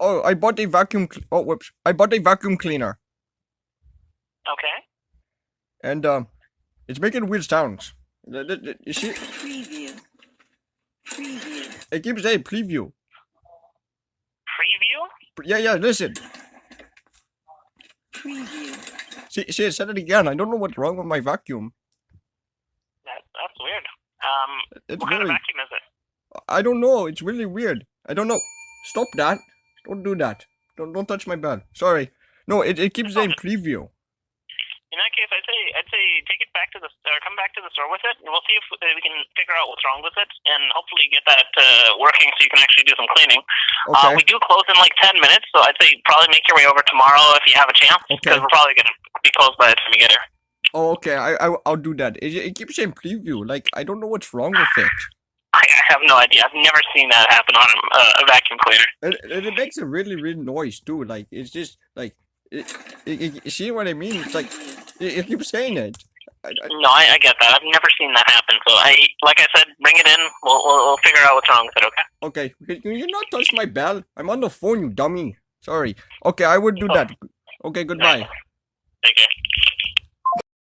Oh, I bought a vacuum. Oh, whoops! I bought a vacuum cleaner, Okay. and it's making weird sounds. You see, Preview. Preview. it keeps saying preview. Preview? Yeah, yeah. Listen, Preview. see, it said it again. I don't know what's wrong with my vacuum. That's weird. It's What kind of very. vacuum is it? I don't know. It's really weird. I don't know. Stop that! Don't do that. Don't touch my bed. Sorry. No, it keeps saying preview. In that case, I'd say take it back to the or come back to the store with it, and we'll see if we can figure out what's wrong with it, and hopefully get that working so you can actually do some cleaning. Okay. We do close in like 10 minutes, so I'd say probably make your way over tomorrow if you have a chance, Okay. because we're probably gonna be closed by the time you get here. Oh, okay. I'll do that. It keeps saying preview. Like I don't know what's wrong with it. I have no idea. I've never seen that happen on a vacuum cleaner. It makes a really noise too. Like it's just like you see what I mean? It's like it keeps saying it. No, I get that. I've never seen that happen. So like I said, bring it in. We'll figure out what's wrong with it. Okay. Okay, can you not touch my bell? I'm on the phone, you dummy. Sorry. Okay, I would do that. Okay, goodbye. Take care.